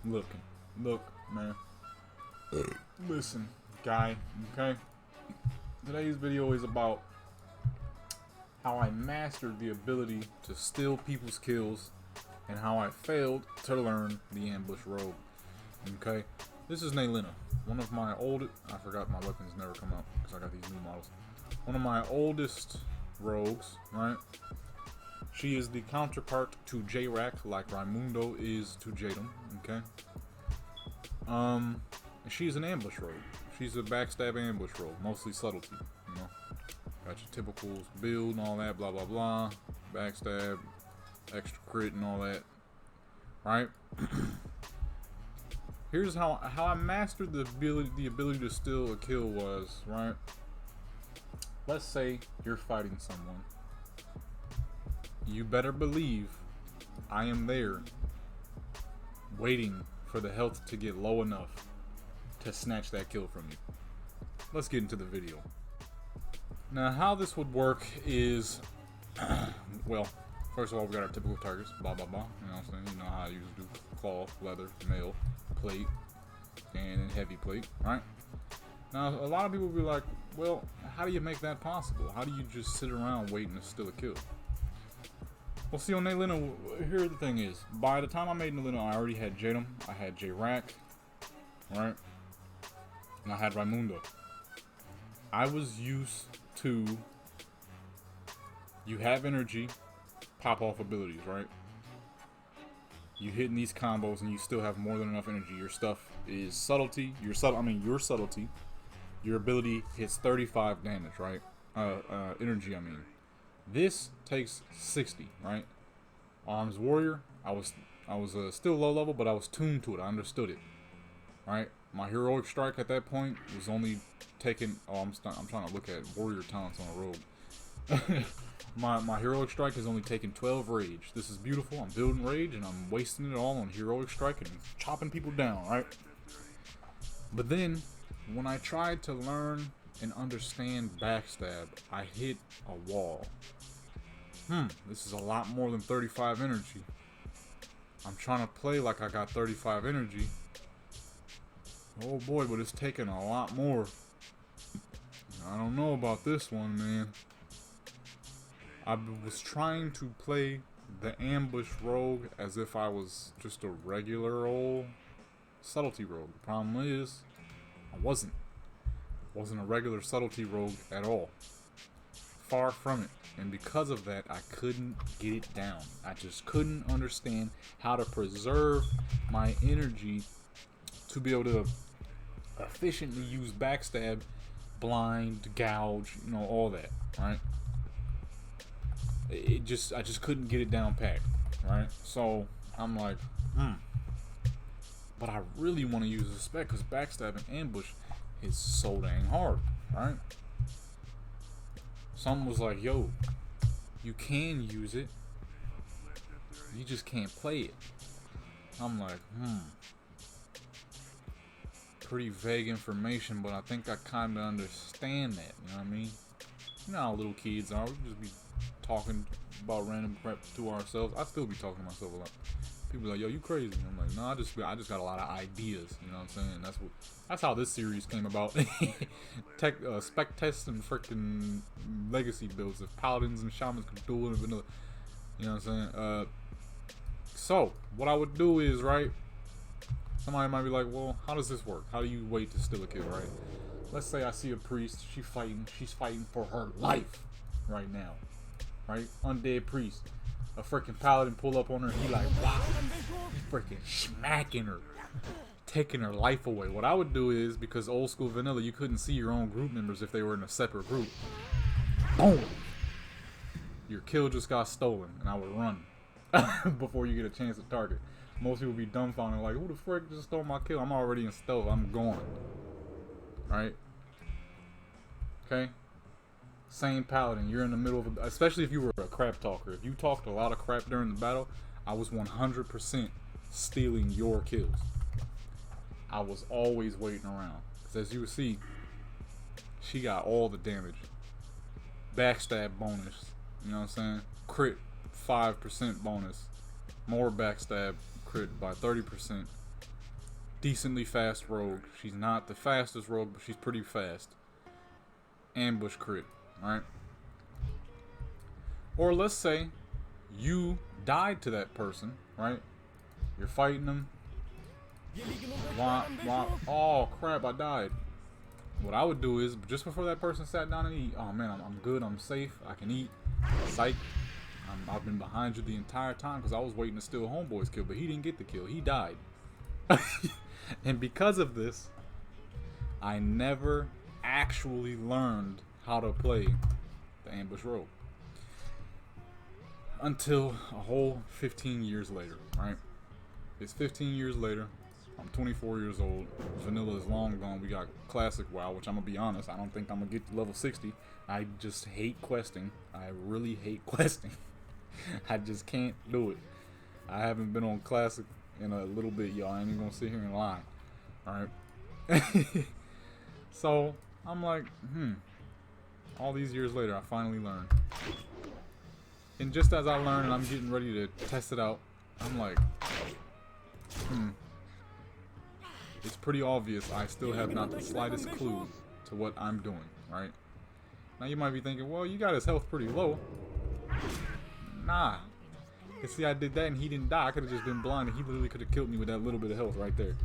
man. Look, man. Listen, guy, okay? Today's video is about how I mastered the ability to steal people's kills and how I failed to learn the ambush rogue. Okay? This is Naylina, one of my oldest... I forgot my weapons never come out because I got these new models. One of my oldest rogues, right? She is the counterpart to J-Rack, like Raimundo is to Jadam, okay? She's an ambush rogue. She's a backstab ambush rogue, mostly subtlety, you know? Got your typical build and all that, blah, blah, blah. Backstab, extra crit and all that, right? Here's how I mastered the ability to steal a kill was, right? Let's say you're fighting someone. You better believe I am there waiting for the health to get low enough to snatch that kill from you. Let's get into the video. Now, how this would work is, well, first of all, we got our typical targets, blah, blah, blah. You know what I'm saying? You know how I usually do cloth, leather, mail, plate, and heavy plate, right? Now, a lot of people will be like, well, how do you make that possible? How do you just sit around waiting to steal a kill? Well, see, on Naylina, here the thing is, by the time I made Naylina, I already had Jadam, I had J-Rack, right? And I had Raimundo. I was used to, you have energy, pop off abilities, right? You hitting these combos and you still have more than enough energy. Your stuff is subtlety, your subtlety, your ability hits 35 damage, right? Energy, I mean. This takes 60, right? Arms Warrior, I was still low level, but I was tuned to it. I understood it, right? My heroic strike at that point was only taking. Oh, I'm trying to look at warrior talents on a rogue. my heroic strike is only taking 12 rage. This is beautiful. I'm building rage and I'm wasting it all on heroic strike and chopping people down, right? But then when I tried to learn and understand backstab, I hit a wall. This is a lot more than 35 energy. I'm trying to play like I got 35 energy. Oh boy, but it's taking a lot more. I don't know about this one, man. I was trying to play the ambush rogue as if I was just a regular old subtlety rogue. The problem is, I wasn't. Wasn't a regular subtlety rogue at all. Far from it. And because of that, I couldn't get it down. I just couldn't understand how to preserve my energy to be able to efficiently use backstab, blind, gouge, you know, all that, right? I just couldn't get it down packed, right? So I'm like, but I really want to use the spec because backstab and ambush is so dang hard, right? Someone was like, yo, you can use it, you just can't play it. I'm like, pretty vague information, but I think I kind of understand that, you know what I mean? You know how little kids are, we just be talking about random crap to ourselves. I still be talking to myself a lot. People are like, yo, you crazy. I'm like, no, I just got a lot of ideas, you know what I'm saying? That's how this series came about. Spec tests and freaking legacy builds. If paladins and shamans could do it and vanilla, you know what I'm saying? So what I would do is, right, somebody might be like, well, how does this work? How do you wait to steal a kill, right? Let's say I see a priest, she's fighting for her life right now, right? Undead priest. A freaking paladin pull up on her, he like, wow, freaking smacking her, taking her life away. What I would do is, because old school vanilla, you couldn't see your own group members if they were in a separate group. Boom! Your kill just got stolen, and I would run before you get a chance to target. Most people be dumbfounded, like, who the frick just stole my kill? I'm already in stealth, I'm gone. Right? Okay? Same paladin, you're in the middle of especially if you were a crap talker. If you talked a lot of crap during the battle, I was 100% stealing your kills. I was always waiting around. Because as you will see, she got all the damage. Backstab bonus, you know what I'm saying? Crit 5% bonus. More backstab crit by 30%. decently fast rogue. She's not the fastest rogue, but she's pretty fast. Ambush crit, right? Or let's say you died to that person, right? You're fighting them. Oh crap, I died. What I would do is, just before that person sat down and eat, oh man, I'm good, I'm safe, I can eat. Psych. I've been behind you the entire time because I was waiting to steal Homeboy's kill, but he didn't get the kill. He died. And because of this, I never actually learned how to play the ambush rogue. Until a whole 15 years later, right? It's 15 years later. I'm 24 years old. Vanilla is long gone. We got classic WoW, which I'm going to be honest, I don't think I'm going to get to level 60. I just hate questing. I really hate questing. I just can't do it. I haven't been on classic in a little bit, y'all. I ain't even going to sit here and lie. Alright? So, I'm like, all these years later, I finally learned. And just as I learned and I'm getting ready to test it out, I'm like, it's pretty obvious I still have not the slightest clue to what I'm doing, right? Now you might be thinking, well, you got his health pretty low. Nah. You see, I did that and he didn't die. I could have just been blind and he literally could have killed me with that little bit of health right there.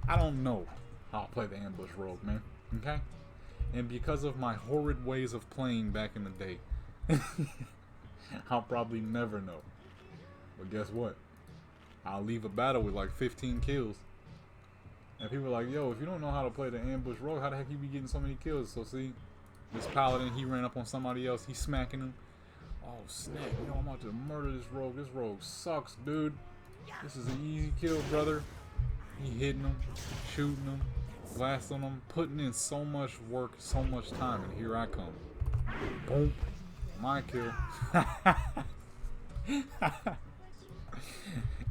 I don't know how to play the ambush rogue, man. Okay? And because of my horrid ways of playing back in the day, I'll probably never know. But guess what? I'll leave a battle with like 15 kills. And people are like, yo, if you don't know how to play the ambush rogue, how the heck you be getting so many kills? So see, this paladin, he ran up on somebody else, he's smacking him. Oh snap, you know, I'm about to murder this rogue. This rogue sucks, dude. This is an easy kill, brother. He hitting him, shooting him, blasting him, putting in so much work, so much time, and here I come. Boom. My kill.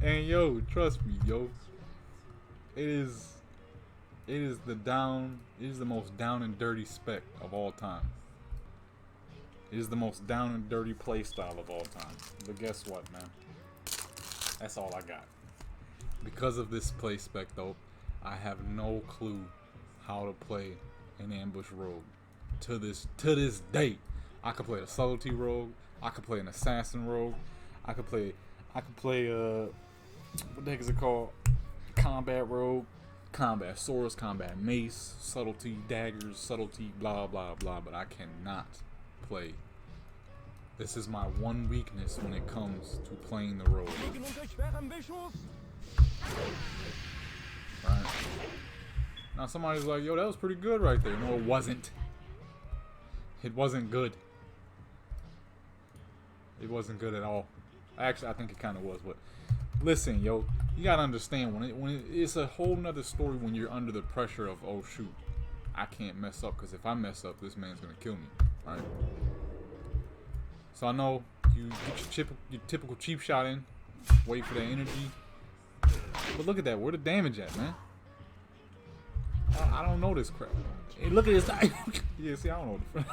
And yo, trust me, yo. It is the most down and dirty spec of all time. It is the most down and dirty playstyle of all time. But guess what, man? That's all I got. Because of this play spec though, I have no clue how to play an ambush rogue. To this day. I could play a subtlety rogue, I could play an assassin rogue, I could play what the heck is it called? Combat rogue, combat swords, combat mace, subtlety, daggers, subtlety, blah blah blah, but I cannot play. This is my one weakness when it comes to playing the rogue. Right. Now somebody's like, yo, that was pretty good right there. No, it wasn't. It wasn't good. It wasn't good at all. Actually, I think it kind of was, but listen, yo, you gotta understand when it's a whole nother story when you're under the pressure of, oh shoot, I can't mess up because if I mess up, this man's gonna kill me, right? So I know you get your typical cheap shot in, wait for that energy, but look at that, where the damage at, man? I don't know this crap. Hey, look at this. Yeah, see, I don't know.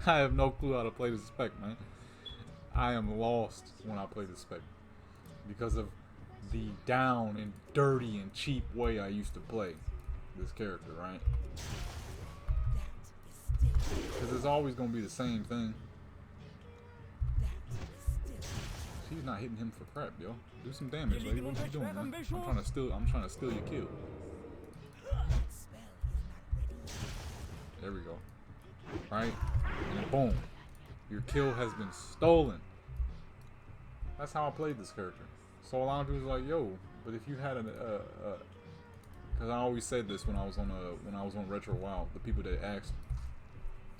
I have no clue how to play this spec, man. I am lost when I play this spec because of the down and dirty and cheap way I used to play this character, right? Because it's always gonna be the same thing. She's not hitting him for crap, yo. Do some damage, lady. What are you doing, man? I'm trying to steal your kill. There we go. Right? And boom. Your kill has been stolen. That's how I played this character. So a lot of people was like, yo, but if you had because I always said this when I was on Retro WoW, the people that asked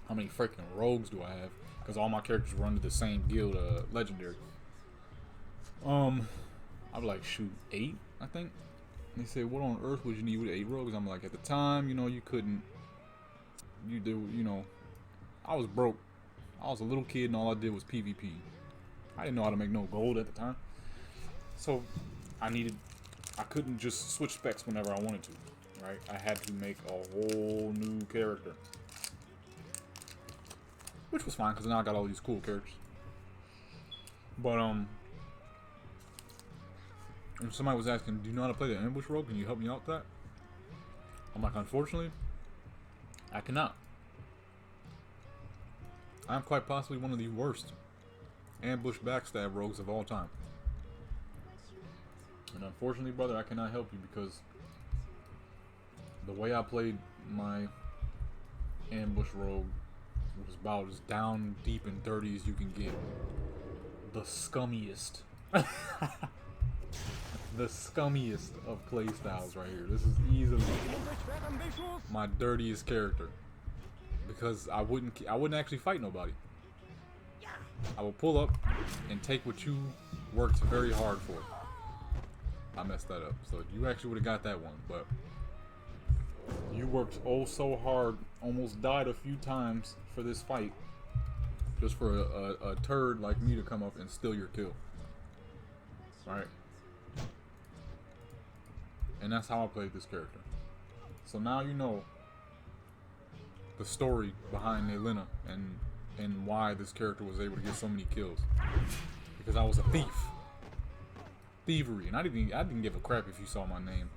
how many freaking rogues do I have, because all my characters were under the same guild, Legendary. I'd be like, shoot, 8, I think. And they said, what on earth would you need with 8 rogues? I'm like, at the time, you know, you couldn't. You do, you know, I was broke. I was a little kid and all I did was PvP. I didn't know how to make no gold at the time. So I couldn't just switch specs whenever I wanted to, right? I had to make a whole new character. Which was fine because now I got all these cool characters. But And somebody was asking, do you know how to play the ambush rogue? Can you help me out with that? I'm like, unfortunately, I cannot. I'm quite possibly one of the worst ambush backstab rogues of all time. And unfortunately, brother, I cannot help you because the way I played my ambush rogue was about as down, deep, and dirty as you can get. The scummiest. The scummiest of playstyles right here. This is easily my dirtiest character. Because I wouldn't actually fight nobody. I will pull up and take what you worked very hard for. I messed that up. So you actually would have got that one, but you worked oh so hard, almost died a few times for this fight, just for a turd like me to come up and steal your kill. Alright? And that's how I played this character. So now you know the story behind Naelina and why this character was able to get so many kills. Because I was a thief. Thievery. And I didn't give a crap if you saw my name.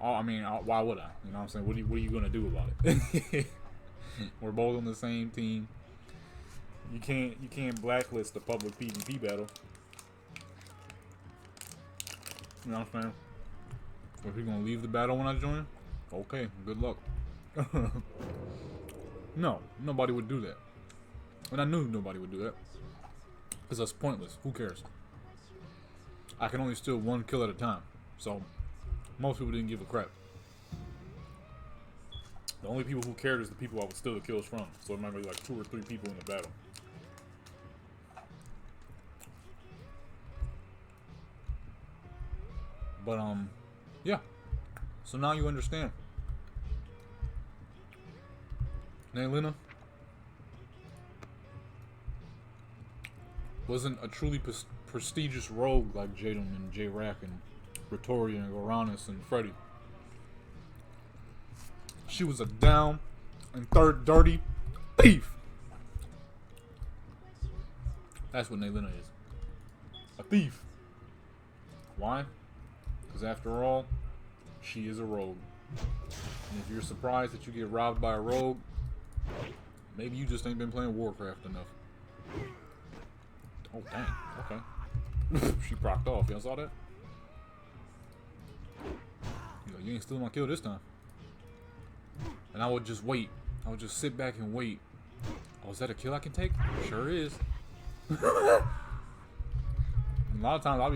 I mean, why would I? You know what I'm saying? What are you gonna do about it? We're both on the same team. You can't blacklist the public PvP battle. You know what I'm saying? If you're gonna leave the battle when I join, okay, good luck. No, nobody would do that. And I knew nobody would do that. Because that's pointless. Who cares? I can only steal one kill at a time. So, most people didn't give a crap. The only people who cared is the people I would steal the kills from. So it might be like 2 or 3 people in the battle. But, yeah. So now you understand. Naelina wasn't a truly prestigious rogue like Jaden and J-Rack and Ratoria and Goranis and Freddy. She was a down and dirty thief. That's what Naelina is. A thief. Why? Because after all, she is a rogue. And if you're surprised that you get robbed by a rogue, maybe you just ain't been playing Warcraft enough. Oh, dang. Okay. She procced off. Y'all saw that? He's like, you ain't stealing my kill this time. And I would just wait. I would just sit back and wait. Oh, is that a kill I can take? Sure is. A lot of times I'll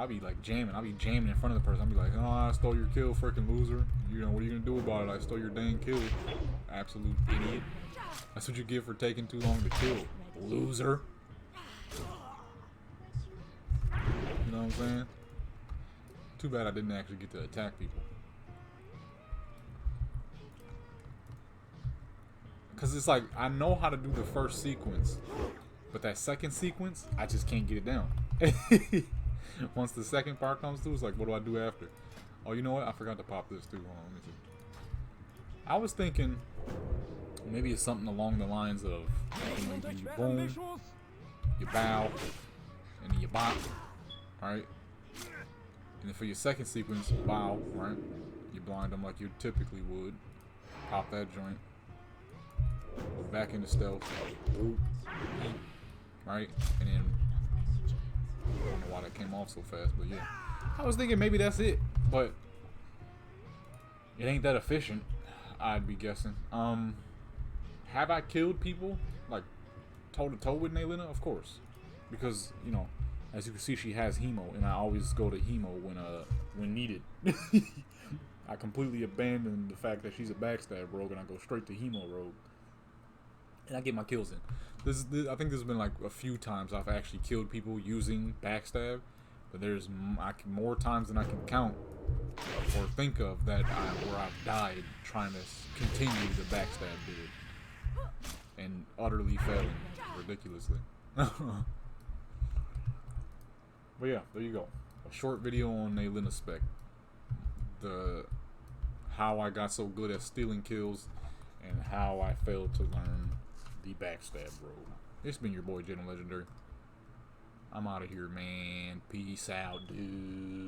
be like jamming. I'll be jamming in front of the person. I'll be like, oh, I stole your kill, freaking loser. You know, what are you gonna do about it? I stole your dang kill. Absolute idiot. That's what you get for taking too long to kill. Loser. You know what I'm saying? Too bad I didn't actually get to attack people. Cause it's like, I know how to do the first sequence, but that second sequence, I just can't get it down. Once the second part comes through, it's like, what do I do after? Oh, you know what? I forgot to pop this too. Hold on, let me see. I was thinking maybe it's something along the lines of, you boom, you bow, and then you bop, right? And then for your second sequence, bow, right? You blind them like you typically would. Pop that joint. Go back into stealth. Right? And then I don't know why that came off so fast, but yeah. I was thinking maybe that's it, but it ain't that efficient, I'd be guessing. Have I killed people like toe to toe with Naelina? Of course. Because, you know, as you can see, she has hemo, and I always go to hemo when needed. I completely abandon the fact that she's a backstab rogue, and I go straight to hemo rogue. And I get my kills in. I think there's been like a few times I've actually killed people using backstab, but there's more times than I can count or think of that where I've died trying to continue the backstab bid and utterly failing ridiculously. But yeah, there you go. A short video on Naelina spec. How I got so good at stealing kills and how I failed to learn the backstab rogue. It's been your boy, Legendary. I'm out of here, man. Peace out, dude.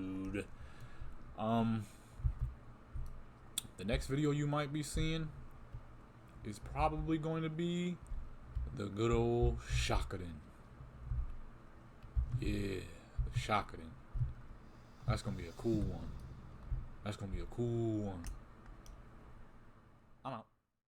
Um, the next video you might be seeing is probably going to be the good old Shakaden. Yeah, the Shakaden. That's gonna be a cool one. That's gonna be a cool one.